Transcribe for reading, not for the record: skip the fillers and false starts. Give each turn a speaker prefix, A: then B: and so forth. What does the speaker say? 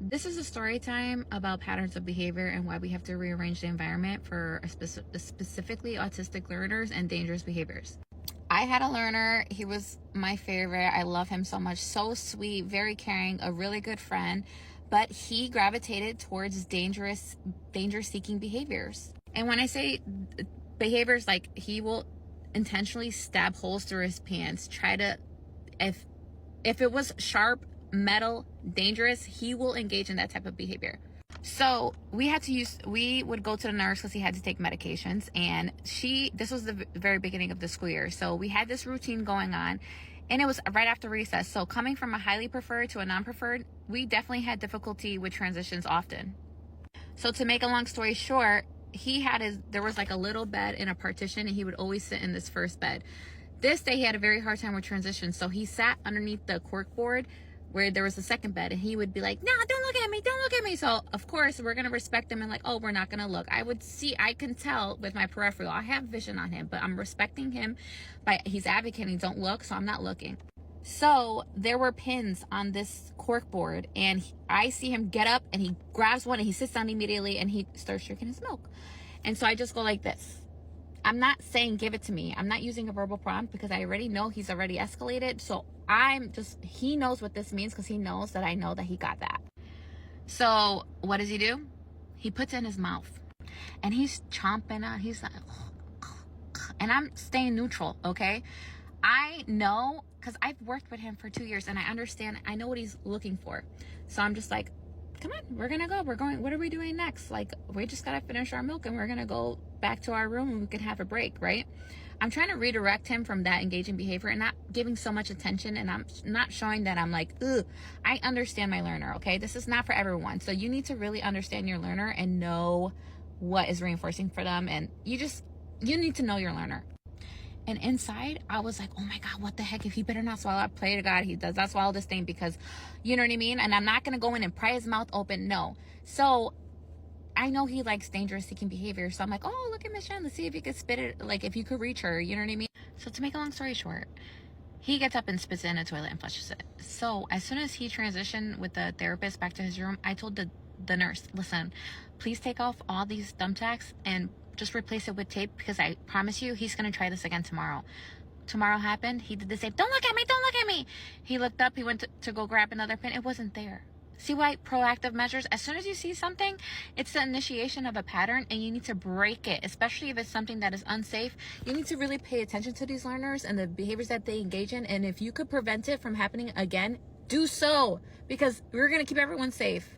A: This is a story time about patterns of behavior and why we have to rearrange the environment for specifically autistic learners and dangerous behaviors. I had a learner. He was my favorite. I love him so much. So sweet, very caring, a really good friend. But he gravitated towards danger-seeking behaviors. And when I say behaviors, like he will intentionally stab holes through his pants, try to, if it was sharp, metal, dangerous, he will engage in that type of behavior. So we would go to the nurse because he had to take medications, and this was the very beginning of the school year. So we had this routine going on, and it was right after recess. So coming from a highly preferred to a non-preferred, we definitely had difficulty with transitions often. So to make a long story short, there was like a little bed in a partition, and he would always sit in this first bed. This day he had a very hard time with transitions. So he sat underneath the cork board where there was a second bed, and he would be like, no, don't look at me, don't look at me. So of course we're going to respect him and like, oh, we're not going to look. I can tell with my peripheral, I have vision on him, but I'm respecting him he's advocating, don't look. So I'm not looking. So there were pins on this cork board, and I see him get up and he grabs one and he sits down immediately and he starts drinking his milk. And so I just go like this. I'm not saying give it to me. I'm not using a verbal prompt because I already know he's already escalated. So he knows what this means because he knows that I know that he got that. So what does he do? He puts it in his mouth and he's chomping on. He's like, and I'm staying neutral, okay? I know because I've worked with him for 2 years and I understand. I know what he's looking for. So I'm just like, come on, we're gonna go. What are we doing next? Like, we just gotta finish our milk and we're gonna go back to our room and we can have a break, right? I'm trying to redirect him from that engaging behavior and not giving so much attention, and I'm not showing that I'm like, ugh. I understand my learner, okay? This is not for everyone. So you need to really understand your learner and know what is reinforcing for them, and you need to know your learner. And inside, I was like, oh my God, what the heck? If he better not swallow, I pray to God he does not swallow this thing, because you know what I mean? And I'm not going to go in and pry his mouth open. No. So I know he likes dangerous seeking behavior. So I'm like, oh, look at Miss Jen. Let's see if you could spit it, like if you could reach her. You know what I mean? So to make a long story short, he gets up and spits it in the toilet and flushes it. So as soon as he transitioned with the therapist back to his room, I told the nurse, listen, please take off all these thumbtacks and just replace it with tape, because I promise you he's going to try this again tomorrow. Tomorrow happened. He did the same. Don't look at me. Don't look at me. He looked up. He went to go grab another pin. It wasn't there. See why proactive measures, as soon as you see something, it's the initiation of a pattern and you need to break it, especially if it's something that is unsafe. You need to really pay attention to these learners and the behaviors that they engage in. And if you could prevent it from happening again, do so, because we're going to keep everyone safe.